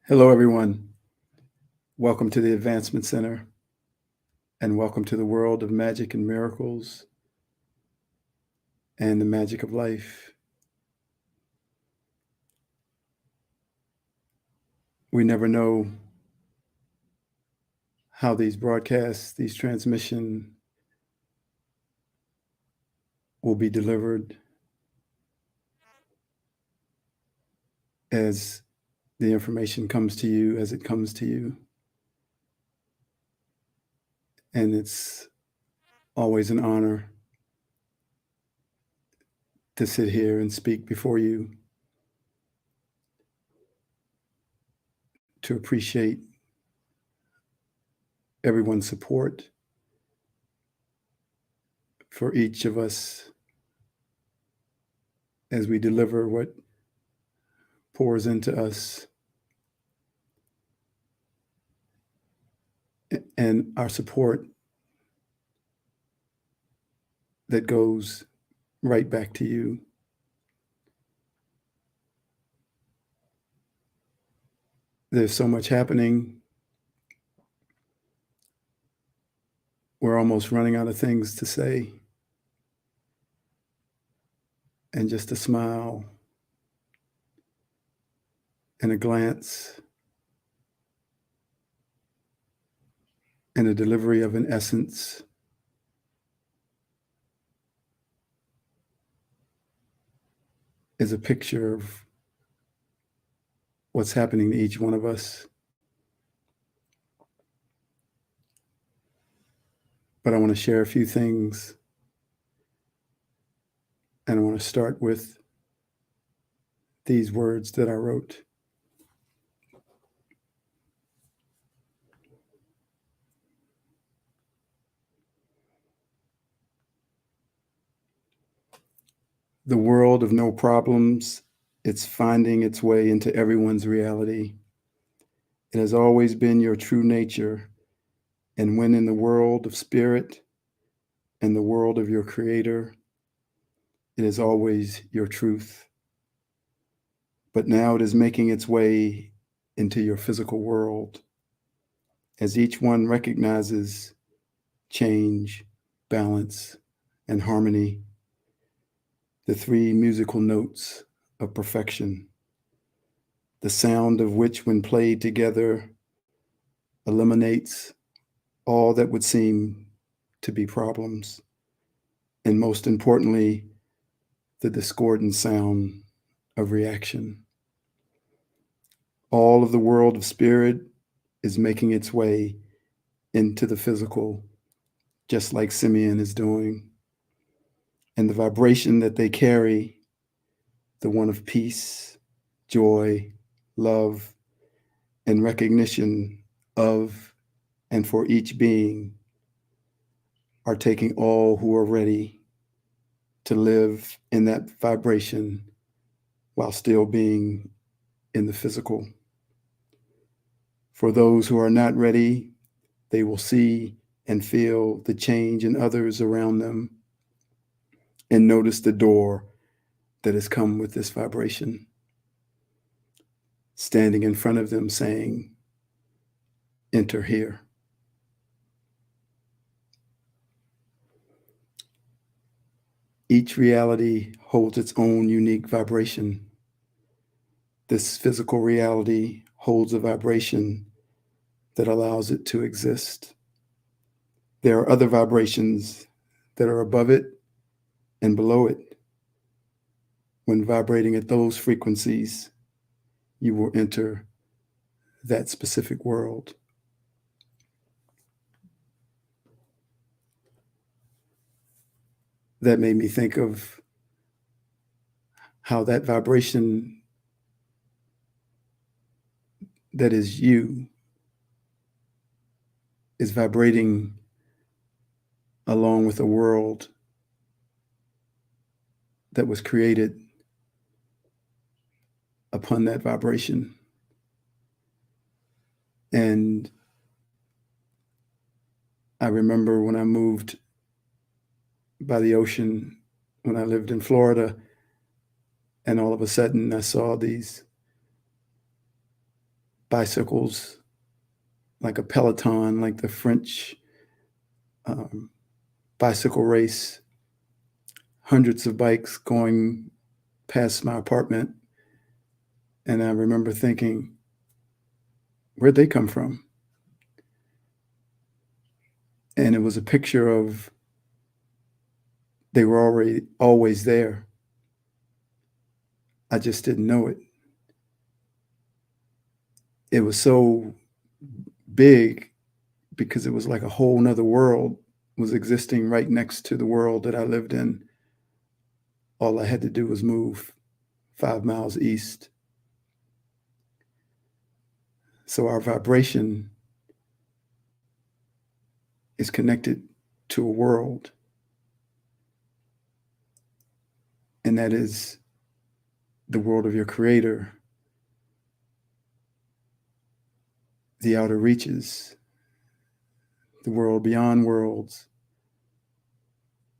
Hello, everyone. Welcome to the Advancement Center, and welcome to the world of magic and miracles and the magic of life. We never know how these broadcasts, these transmission will be delivered as the information comes to you, as it comes to you. And it's always an honor to sit here and speak before you, to appreciate everyone's support for each of us as we deliver what pours into us, and our support that goes right back to you. There's so much happening. We're almost running out of things to say. And just a smile and a glance and a delivery of an essence is a picture of what's happening to each one of us. But I want to share a few things, and I want to start with these words that I wrote. The world of no problems, it's finding its way into everyone's reality. It has always been your true nature, and when in the world of spirit and the world of your creator, it is always your truth. But now it is making its way into your physical world as each one recognizes change, balance, and harmony, the three musical notes of perfection, the sound of which, when played together, eliminates all that would seem to be problems, and most importantly, the discordant sound of reaction. All of the world of spirit is making its way into the physical, just like Simeon is doing. And the vibration that they carry, the one of peace, joy, love, and recognition of and for each being, are taking all who are ready to live in that vibration while still being in the physical. For those who are not ready, they will see and feel the change in others around them and notice the door that has come with this vibration, standing in front of them saying, "Enter here." Each reality holds its own unique vibration. This physical reality holds a vibration that allows it to exist. There are other vibrations that are above it and below it. When vibrating at those frequencies, you will enter that specific world. That made me think of how that vibration that is you is vibrating along with a world that was created upon that vibration. And I remember when I moved by the ocean, when I lived in Florida, and all of a sudden I saw these bicycles, like a peloton, like the French um, bicycle race, hundreds of bikes going past my apartment. And I remember thinking, where'd they come from? And it was a picture of they were already always there. I just didn't know it. It was so big because it was like a whole nother world was existing right next to the world that I lived in. All I had to do was move 5 miles east. So our vibration is connected to a world, and that is the world of your creator, the outer reaches, the world beyond worlds,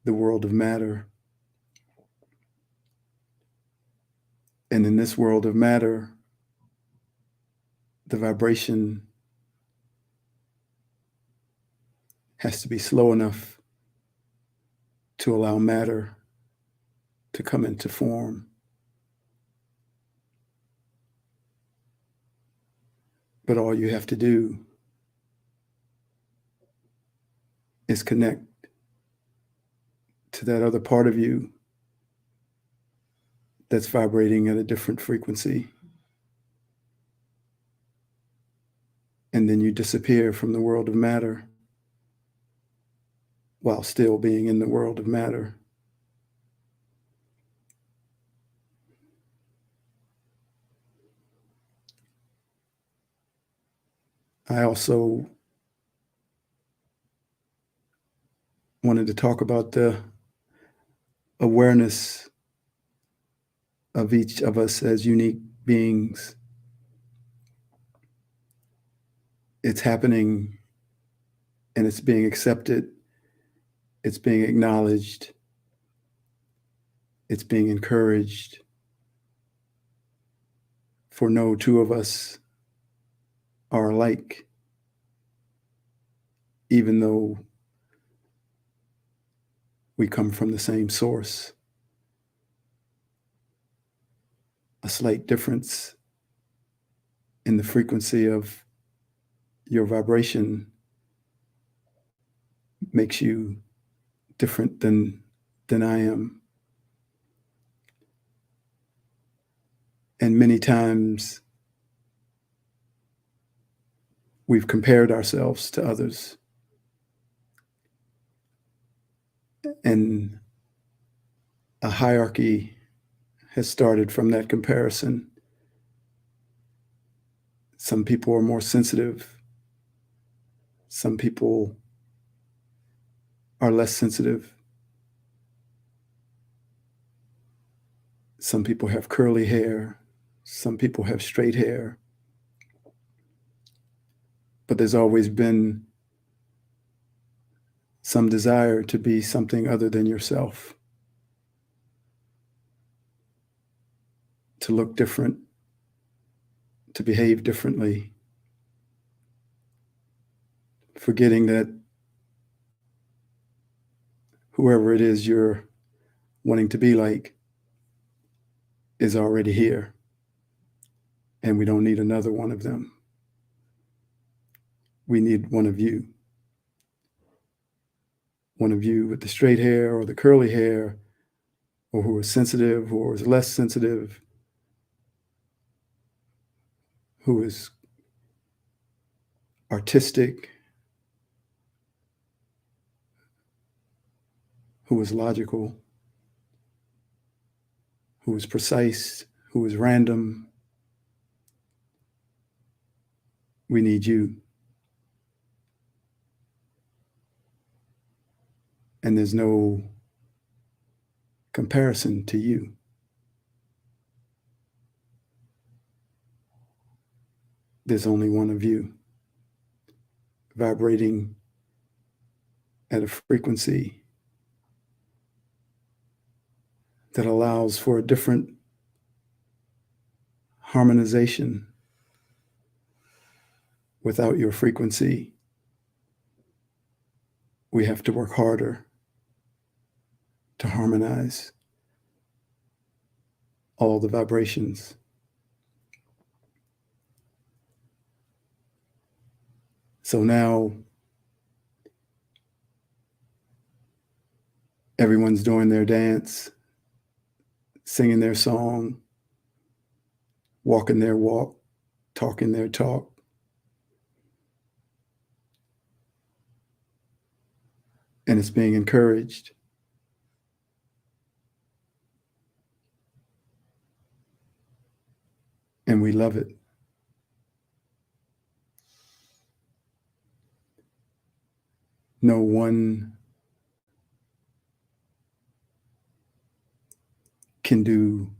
the world of matter. And in this world of matter, the vibration has to be slow enough to allow matter to come into form. But all you have to do is connect to that other part of you that's vibrating at a different frequency. And then you disappear from the world of matter while still being in the world of matter. I also wanted to talk about the awareness of each of us as unique beings. It's happening and it's being accepted, it's being acknowledged, it's being encouraged. For no two of us are alike, even though we come from the same source. A slight difference in the frequency of your vibration makes you different than I am. And many times we've compared ourselves to others. And a hierarchy has started from that comparison. Some people are more sensitive. Some people are less sensitive. Some people have curly hair. Some people have straight hair. But there's always been some desire to be something other than yourself, to look different, to behave differently, forgetting that whoever it is you're wanting to be like is already here, and we don't need another one of them. We need one of you. One of you with the straight hair or the curly hair, or who is sensitive or is less sensitive, who is artistic, who is logical, who is precise, who is random. We need you. And there's no comparison to you. There's only one of you, vibrating at a frequency that allows for a different harmonization Without your frequency, we have to work harder to harmonize all the vibrations. So now everyone's doing their dance, singing their song, walking their walk, talking their talk. And it's being encouraged. And we love it. No one can do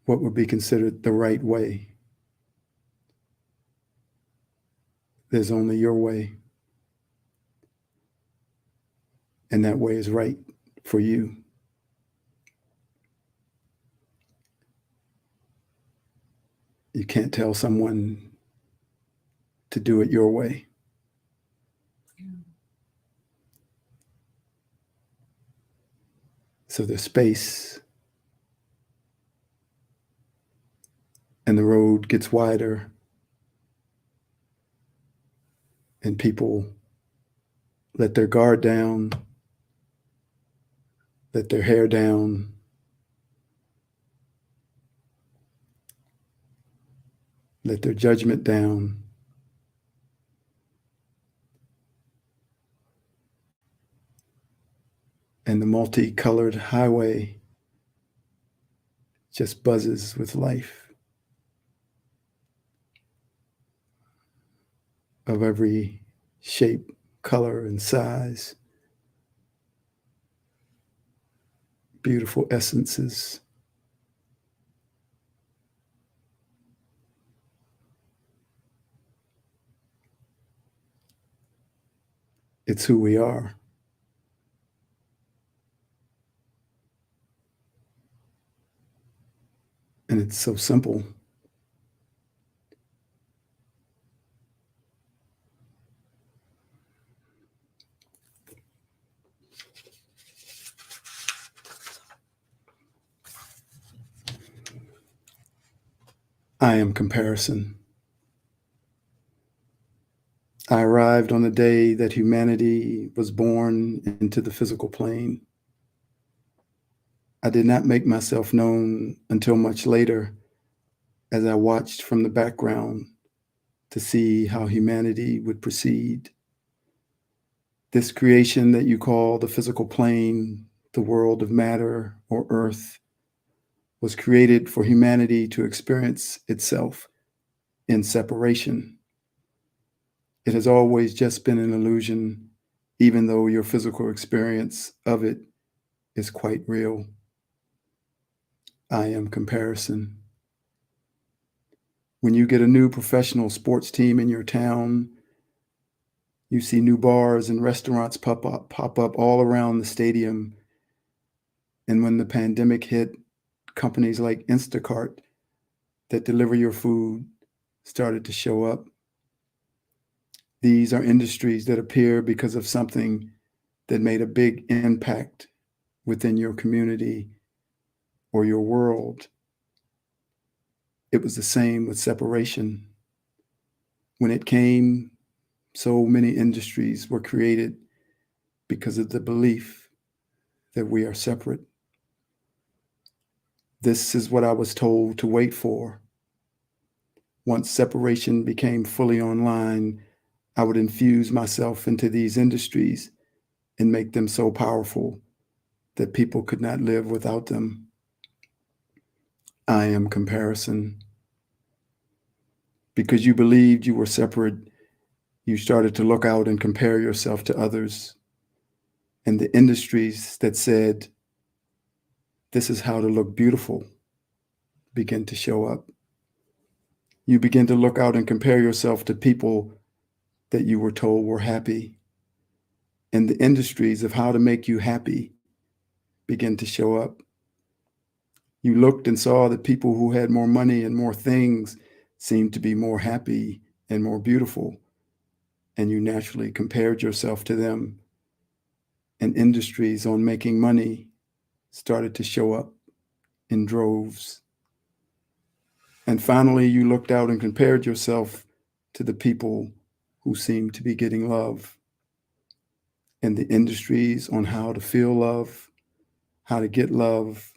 what would be considered the right way. There's only your way. And that way is right for you. You can't tell someone to do it your way. So there's space, and the road gets wider, and people let their guard down, let their hair down, let their judgment down. And the multicolored highway just buzzes with life of every shape, color, and size. Beautiful essences. It's who we are. And it's so simple. I am comparison. I arrived on the day that humanity was born into the physical plane. I did not make myself known until much later, as I watched from the background to see how humanity would proceed. This creation that you call the physical plane, the world of matter or earth, was created for humanity to experience itself in separation. It has always just been an illusion, even though your physical experience of it is quite real. I am comparison. When you get a new professional sports team in your town, you see new bars and restaurants pop up all around the stadium. And when the pandemic hit, companies like Instacart that deliver your food started to show up. These are industries that appear because of something that made a big impact within your community or your world. It was the same with separation. When it came, so many industries were created because of the belief that we are separate. This is what I was told to wait for. Once separation became fully online, I would infuse myself into these industries and make them so powerful that people could not live without them. I am comparison. Because you believed you were separate, you started to look out and compare yourself to others. And the industries that said, this is how to look beautiful, begin to show up. You begin to look out and compare yourself to people that you were told were happy. And the industries of how to make you happy begin to show up. You looked and saw that people who had more money and more things seemed to be more happy and more beautiful, and you naturally compared yourself to them, and industries on making money started to show up in droves. And finally, you looked out and compared yourself to the people who seemed to be getting love, and the industries on how to feel love, how to get love,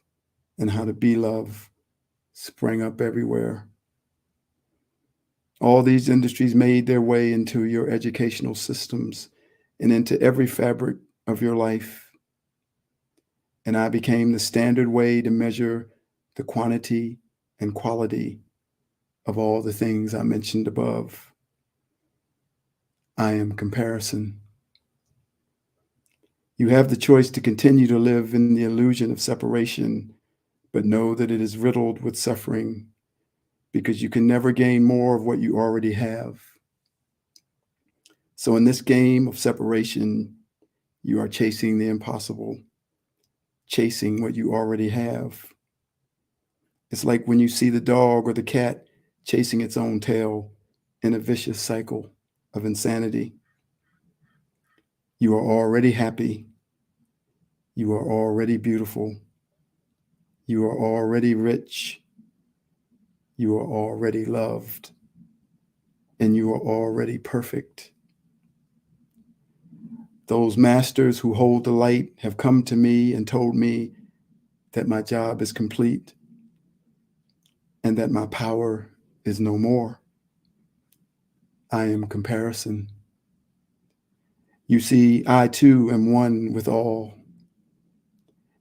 and how to be love sprang up everywhere. All these industries made their way into your educational systems and into every fabric of your life. And I became the standard way to measure the quantity and quality of all the things I mentioned above. I am comparison. You have the choice to continue to live in the illusion of separation, but know that it is riddled with suffering, because you can never gain more of what you already have. So in this game of separation, you are chasing the impossible, chasing what you already have. It's like when you see the dog or the cat chasing its own tail in a vicious cycle of insanity. You are already happy. You are already beautiful. You are already rich. You are already loved. And you are already perfect. Those masters who hold the light have come to me and told me that my job is complete and that my power is no more. I am comparison. You see, I too am one with all.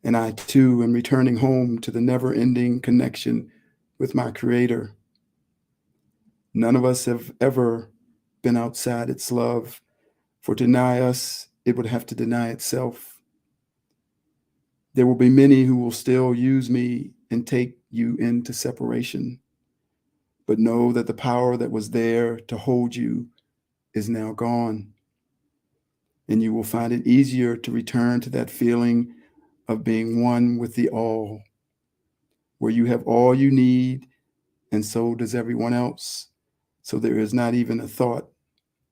And I too am returning home to the never-ending connection with my Creator. None of us have ever been outside its love. For to deny us, it would have to deny itself. There will be many who will still use me and take you into separation. But know that the power that was there to hold you is now gone. And you will find it easier to return to that feeling of being one with the all, where you have all you need, and so does everyone else. So there is not even a thought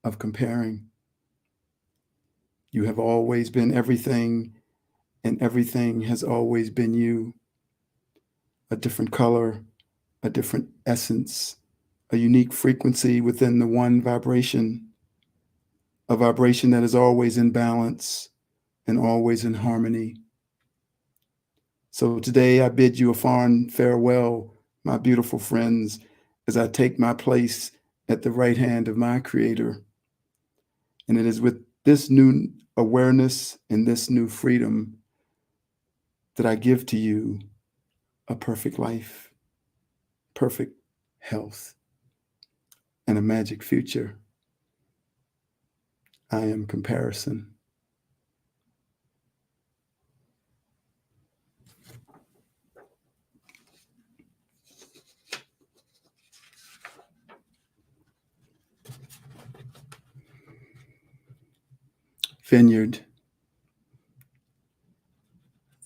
of comparing. You have always been everything, and everything has always been you. A different color, a different essence, a unique frequency within the one vibration, a vibration that is always in balance and always in harmony. So today I bid you a fond farewell, my beautiful friends, as I take my place at the right hand of my Creator. And it is with this new awareness and this new freedom that I give to you a perfect life, perfect health, and a magic future. I am comparison. Vineyard.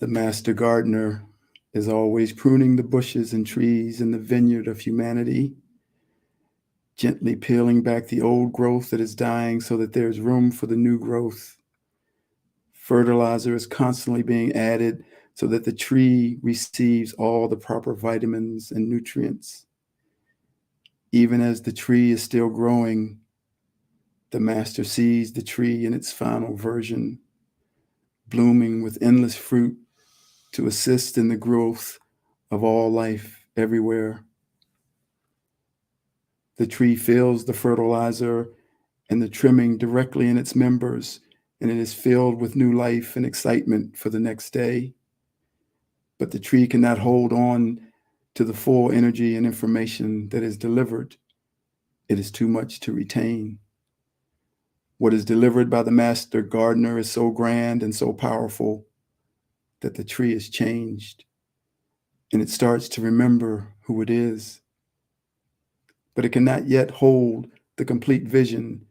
The master gardener is always pruning the bushes and trees in the vineyard of humanity, gently peeling back the old growth that is dying so that there's room for the new growth. Fertilizer is constantly being added so that the tree receives all the proper vitamins and nutrients. Even as the tree is still growing, the master sees the tree in its final version, blooming with endless fruit to assist in the growth of all life everywhere. The tree feels the fertilizer and the trimming directly in its members, and it is filled with new life and excitement for the next day. But the tree cannot hold on to the full energy and information that is delivered. It is too much to retain. What is delivered by the master gardener is so grand and so powerful that the tree is changed, and it starts to remember who it is. But it cannot yet hold the complete vision,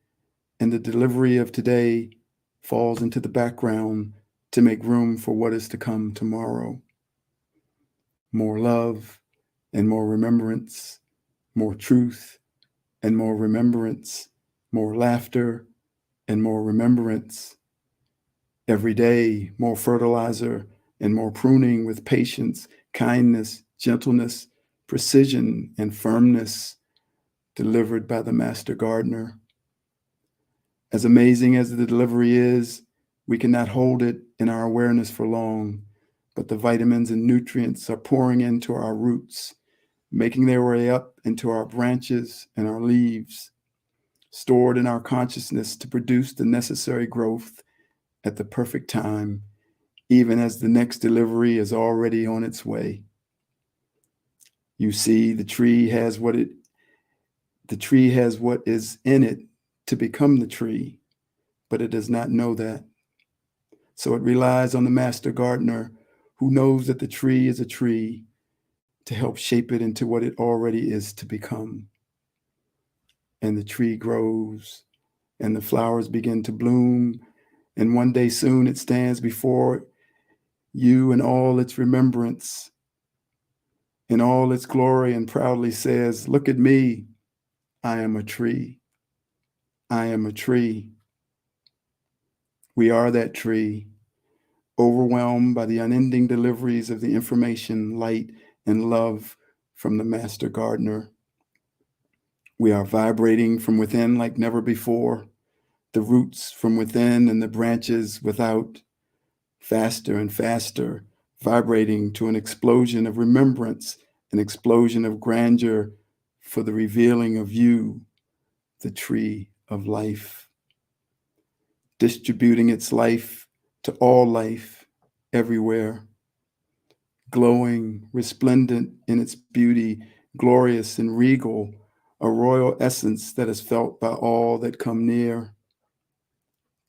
and the delivery of today falls into the background to make room for what is to come tomorrow. More love and more remembrance, more truth and more remembrance, more laughter and more remembrance. Every day, more fertilizer and more pruning with patience, kindness, gentleness, precision, and firmness delivered by the master gardener. As amazing as the delivery is, we cannot hold it in our awareness for long, but the vitamins and nutrients are pouring into our roots, making their way up into our branches and our leaves, stored in our consciousness to produce the necessary growth at the perfect time, even as the next delivery is already on its way. You see, the tree has what is in it to become the tree, but it does not know that. So it relies on the master gardener who knows that the tree is a tree to help shape it into what it already is to become. And the tree grows and the flowers begin to bloom. And one day soon it stands before you in all its remembrance, in all its glory, and proudly says, "Look at me, I am a tree. I am a tree." We are that tree, overwhelmed by the unending deliveries of the information, light, and love from the master gardener. We are vibrating from within like never before, the roots from within and the branches without, faster and faster, vibrating to an explosion of remembrance, an explosion of grandeur for the revealing of you, the tree of life, distributing its life to all life everywhere, glowing, resplendent in its beauty, glorious and regal, a royal essence that is felt by all that come near,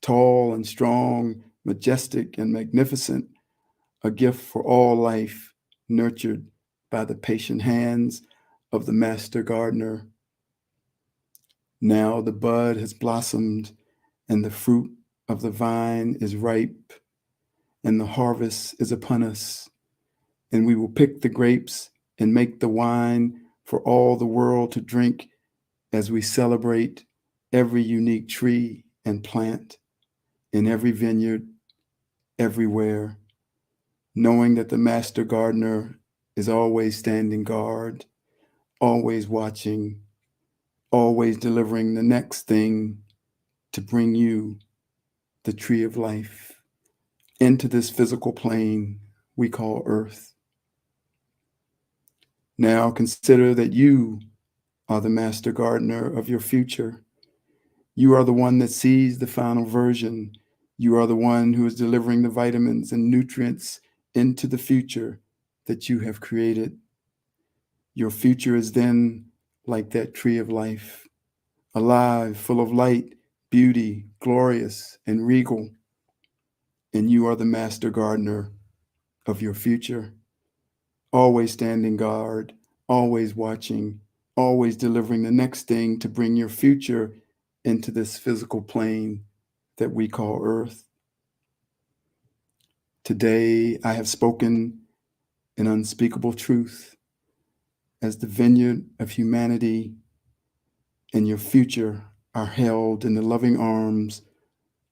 tall and strong, majestic and magnificent, a gift for all life, nurtured by the patient hands of the master gardener. Now the bud has blossomed, and the fruit of the vine is ripe, and the harvest is upon us, and we will pick the grapes and make the wine for all the world to drink as we celebrate every unique tree and plant in every vineyard, everywhere, knowing that the master gardener is always standing guard, always watching, always delivering the next thing to bring you, the tree of life, into this physical plane we call Earth. Now consider that you are the master gardener of your future. You are the one that sees the final version. You are the one who is delivering the vitamins and nutrients into the future that you have created. Your future is then like that tree of life, alive, full of light, beauty, glorious, and regal. And you are the master gardener of your future, always standing guard, always watching, always delivering the next thing to bring your future into this physical plane that we call Earth. Today, I have spoken an unspeakable truth as the vineyard of humanity and your future are held in the loving arms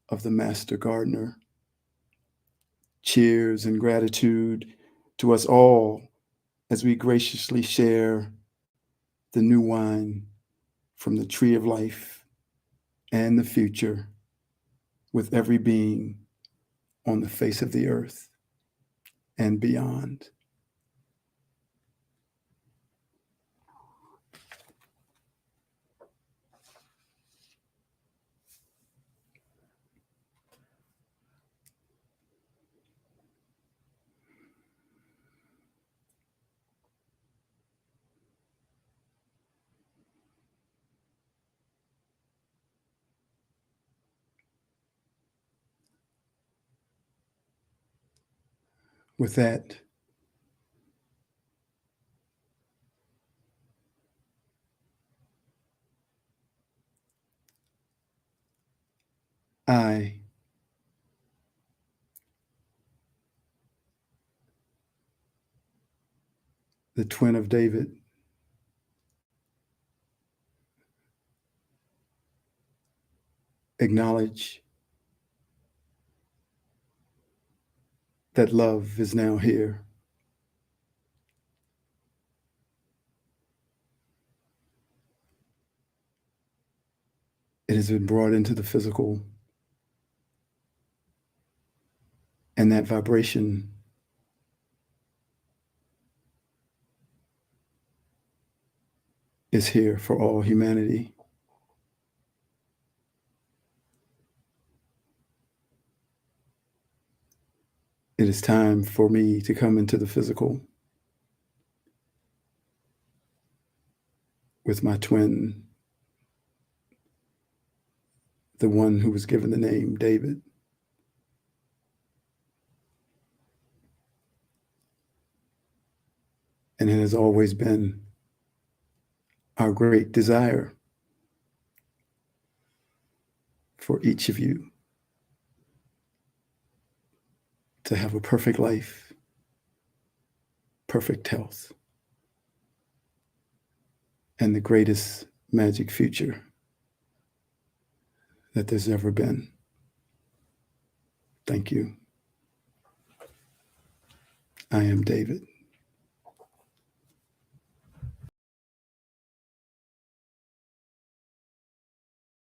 of the master gardener. Cheers and gratitude to us all as we graciously share the new wine from the tree of life and the future with every being on the face of the earth and beyond. With that, I, the twin of David, acknowledge that love is now here. It has been brought into the physical, and that vibration is here for all humanity. It is time for me to come into the physical with my twin, the one who was given the name David. And it has always been our great desire for each of you to have a perfect life, perfect health, and the greatest magic future that there's ever been. Thank you. I am David.